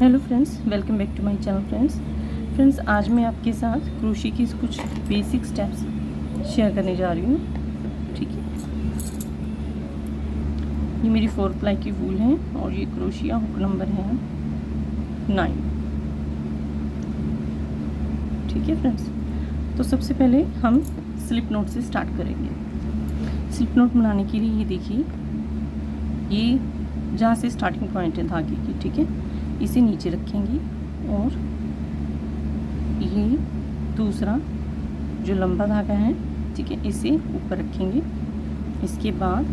Hello friends, welcome back to my channel. Friends आज मैं आपके साथ क्रोशे की कुछ बेसिक स्टेप्स शेयर करने जा रही हूँ। ठीक है, ये मेरी 4 प्लाई की वूल है और ये क्रोशिया हुक नंबर है 9। ठीक है फ्रेंड्स, तो सबसे पहले हम स्लिप नोट से स्टार्ट करेंगे। स्लिप नोट बनाने के लिए ये देखिए, ये जहाँ से स्टार्टिंग पॉइंट है धागे की, ठीक है, इसे नीचे रखेंगी और ये दूसरा जो लंबा धागा है, ठीक है, इसे ऊपर रखेंगे। इसके बाद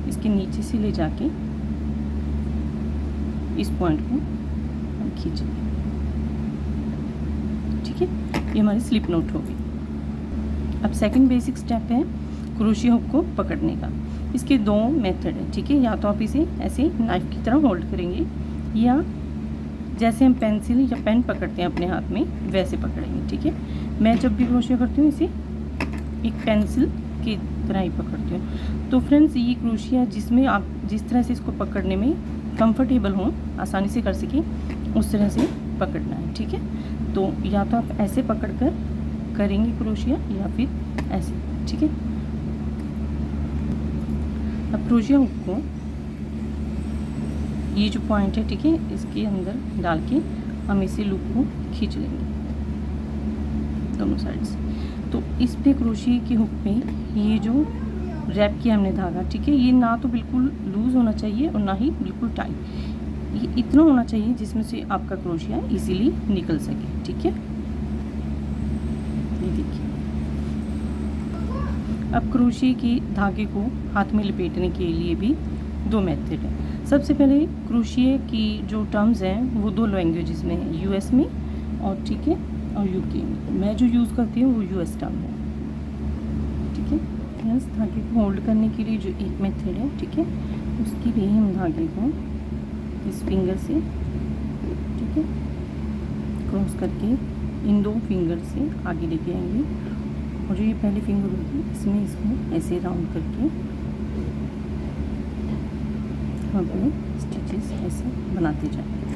इसके नीचे से ले जाके इस पॉइंट को हम खींचेंगे। ठीक है, ये हमारी स्लिप नोट होगी। अब सेकंड बेसिक स्टेप है क्रोशिया हुक को पकड़ने का। इसके 2 मेथड है। ठीक है, या तो आप इसे ऐसे नाइफ की तरह होल्ड करेंगे या जैसे हम पेंसिल या पेन पकड़ते हैं अपने हाथ में वैसे पकड़ेंगे। ठीक है, मैं जब भी क्रोशिया करती हूँ इसे एक पेंसिल की तरह ही पकड़ती हूँ। तो फ्रेंड्स, ये क्रोशिया जिसमें आप जिस तरह से इसको पकड़ने में कंफर्टेबल हों, आसानी से कर सकें, उस तरह से पकड़ना है। ठीक है, तो या तो आप ऐसे पकड़ कर करेंगे क्रोशिया या फिर ऐसे। ठीक है, अब क्रोशिया हुक को ये जो पॉइंट है, ठीक है, इसके अंदर डाल के हम इसे लूप को खींच लेंगे दोनों साइड से। तो इस पे क्रोशिया के हुक पे ये जो रैप किया हमने धागा, ठीक है, ये ना तो बिल्कुल लूज़ होना चाहिए और ना ही बिल्कुल टाइट। ये इतना होना चाहिए जिसमें से आपका क्रोशिया इजीली निकल सके। ठीक है, ये देखिए। अब क्रोशिया के धागे को हाथ में लपेटने के लिए भी 2 मेथड है। सबसे पहले क्रोशिया की जो टर्म्स हैं वो 2 लैंग्वेजेस में है, यूएस में और, ठीक है, और यूके में। मैं जो यूज़ करती हूँ वो यूएस टर्म है। ठीक है, फ्रेंड्स, धागे को होल्ड करने के लिए जो एक मेथड है, ठीक है, उसके लिए हम धागे को इस फिंगर से, ठीक है, क्रॉस करके इन 2 फिंगर से आगे लेके आएंगे और जो ये पहली फिंगर होगी इसमें इसको ऐसे राउंड करके अपने स्टिचेस ऐसे बनाते जाएंगे।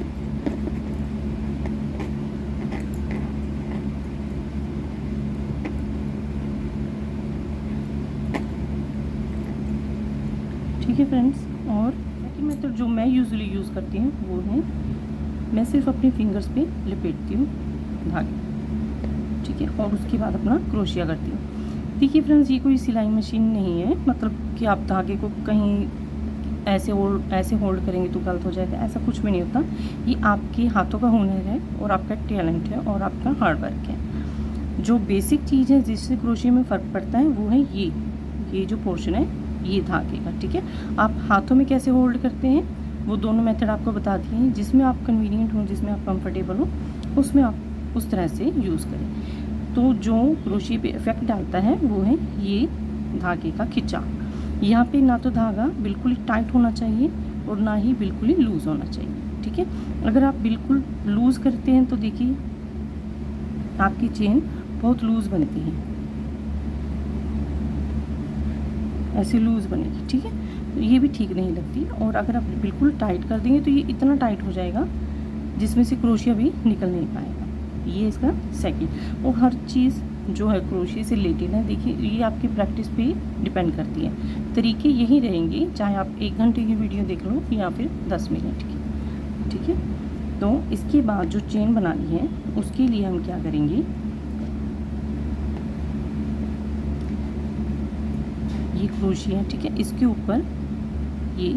ठीक है फ्रेंड्स, और सेकंड मेथड जो मैं यूजुअली यूज़ करती हूँ वो है मैं सिर्फ अपनी फिंगर्स पे लपेटती हूँ धागे। ठीक है, और उसके बाद अपना क्रोशिया करती हूँ। देखिए फ्रेंड्स, ये कोई सिलाई मशीन नहीं है, मतलब कि आप धागे को कहीं ऐसे होल्ड करेंगे तो गलत हो जाएगा, ऐसा कुछ भी नहीं होता। ये आपके हाथों का हुनर है और आपका टैलेंट है और आपका हार्ड वर्क है। जो बेसिक चीज़ है जिससे क्रोशिया में फ़र्क पड़ता है वो है ये जो पोर्शन है ये धागे का। ठीक है, आप हाथों में कैसे होल्ड करते हैं वो दोनों मेथड आपको बता दिए हैं। जिसमें आप कन्वीनियंट हो, जिसमें आप कंफर्टेबल हो, उसमें आप उस तरह से यूज़ करें। तो जो क्रोशिया पे इफेक्ट डालता है वो है ये धागे का खिंचाव। यहाँ पे ना तो धागा बिल्कुल ही टाइट होना चाहिए और ना ही बिल्कुल ही लूज़ होना चाहिए। ठीक है, अगर आप बिल्कुल लूज़ करते हैं तो देखिए आपकी चेन बहुत लूज़ बनती है, ऐसे लूज़ बनेगी। ठीक है, तो ये भी ठीक नहीं लगती। और अगर आप बिल्कुल टाइट कर देंगे तो ये इतना टाइट हो जाएगा जिसमें से क्रोशिया भी निकल नहीं पाएगा। ये इसका सेकंड। और हर चीज़ जो है क्रोशिया से रिलेटेड है, देखिए ये आपकी प्रैक्टिस पे डिपेंड करती है। तरीके यही रहेंगे, चाहे आप 1 घंटे की वीडियो देख लो या फिर 10 मिनट की। ठीक है, तो इसके बाद जो चेन बनानी है उसके लिए हम क्या करेंगे, ये क्रोशिया, ठीक है, इसके ऊपर ये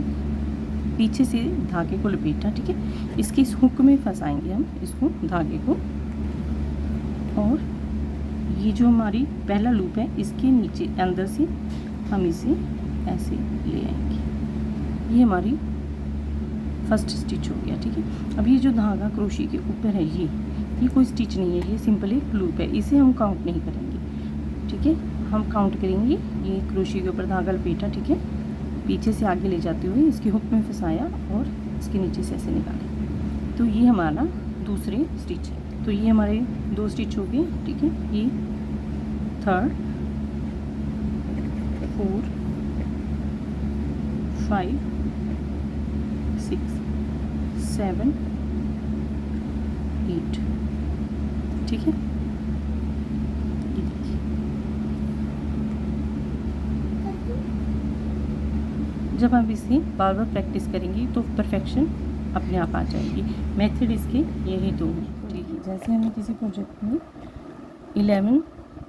पीछे से धागे को लपेटा, ठीक है, इसके इस हुक में फंसाएंगे हम इसको धागे को, और ये जो हमारी पहला लूप है इसके नीचे अंदर से हम इसे ऐसे ले आएंगे। ये हमारी फर्स्ट स्टिच हो गया। ठीक है, अब ये जो धागा क्रोशिया के ऊपर है ये कोई स्टिच नहीं है, ये सिंपल एक लूप है, इसे हम काउंट नहीं करेंगे। ठीक है, हम काउंट करेंगे ये क्रोशिया के ऊपर धागा लपेटा, ठीक है, पीछे से आगे ले जाते हुए इसके हुक में फंसाया और इसके नीचे से ऐसे निकाले, तो ये हमारा दूसरी स्टिच है। तो ये हमारे 2 स्टिच हो गए। ठीक है, ये 3rd 4 5 6 7 8, ठीक है। ये देखिए, जब आप इसे बार बार प्रैक्टिस करेंगी तो परफेक्शन अपने आप आ जाएगी। मेथड इसके यही दो हैं, ठीक है। जैसे हमें किसी प्रोजेक्ट में 11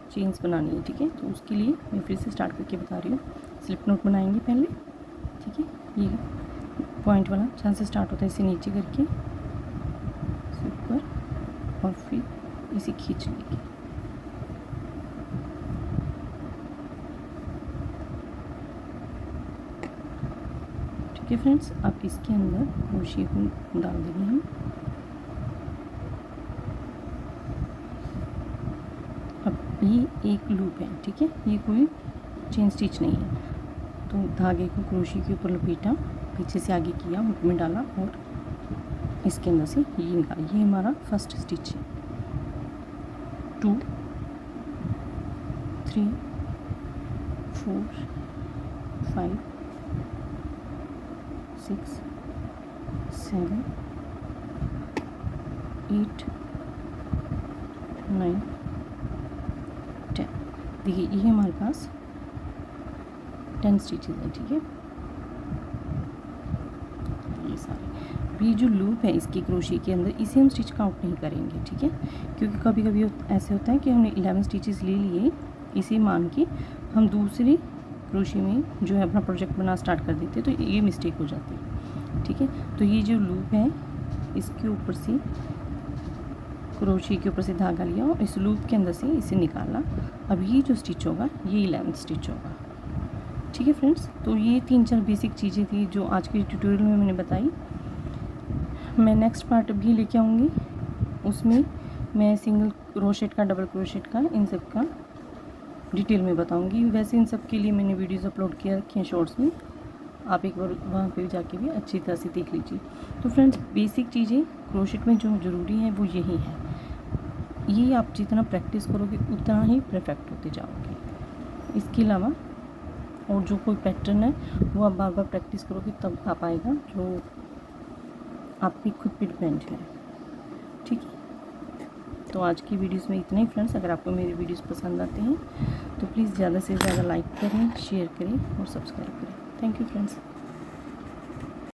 चेन्स बनानी है, ठीक है, तो उसके लिए मैं फिर से स्टार्ट करके बता रही हूँ। स्लिप नोट बनाएंगे पहले, ठीक है, ये पॉइंट वाला जहाँ से स्टार्ट होता है इसे नीचे करके ऊपर और फिर इसे खींच लेंगे। ठीक है फ्रेंड्स, आप इसके अंदर क्रोशिया को डाल देंगे हम। अब ये एक लूप है, ठीक है, ये कोई चेन स्टिच नहीं है। तो धागे को क्रोशिया के ऊपर लपेटा, पीछे से आगे किया, हुक में डाला और इसके अंदर से ये निकाला। ये हमारा फर्स्ट स्टिच है। 2 3 4 5 6 7 8 9 10। देखिए ये हमारे पास 10 स्टिचेस हैं, ठीक है, ये सारे। ये जो लूप है इसकी क्रोशिया के अंदर, इसे हम स्टिच काउंट नहीं करेंगे, ठीक है, क्योंकि कभी कभी ऐसे होता है कि हमने 11 स्टिचेस ले लिए, इसे मान के हम दूसरी क्रोशिया में जो है अपना प्रोजेक्ट बना स्टार्ट कर देते, तो ये मिस्टेक हो जाती है, ठीक है। तो ये जो लूप है इसके ऊपर से क्रोशिया के ऊपर से धागा लिया और इस लूप के अंदर से इसे निकाला। अब ये जो स्टिच होगा ये 11 स्टिच होगा, ठीक है फ्रेंड्स। तो ये 3-4 बेसिक चीज़ें थी जो आज के ट्यूटोरियल में मैंने बताई। मैं नेक्स्ट पार्ट भी लेके आऊँगी, उसमें मैं सिंगल क्रोशेट का, डबल क्रोशेट का, इन सब का डिटेल में बताऊँगी। वैसे इन सब के लिए मैंने वीडियोज़ अपलोड किया रखी हैं शॉर्ट्स में, आप एक बार वहाँ पे जाके भी अच्छी तरह से देख लीजिए। तो फ्रेंड्स, बेसिक चीज़ें क्रोशेट में जो ज़रूरी हैं वो यही है। ये आप जितना प्रैक्टिस करोगे उतना ही परफेक्ट होते जाओगे। इसके अलावा और जो कोई पैटर्न है वो आप बार बार प्रैक्टिस करोगे तब आ पाएगा, जो आपकी खुद पे डिपेंड है, ठीक है। तो आज की वीडियोस में इतना ही फ्रेंड्स। अगर आपको मेरी वीडियोस पसंद आते हैं तो प्लीज़ ज़्यादा से ज़्यादा लाइक करें, शेयर करें और सब्सक्राइब करें। Thank you friends.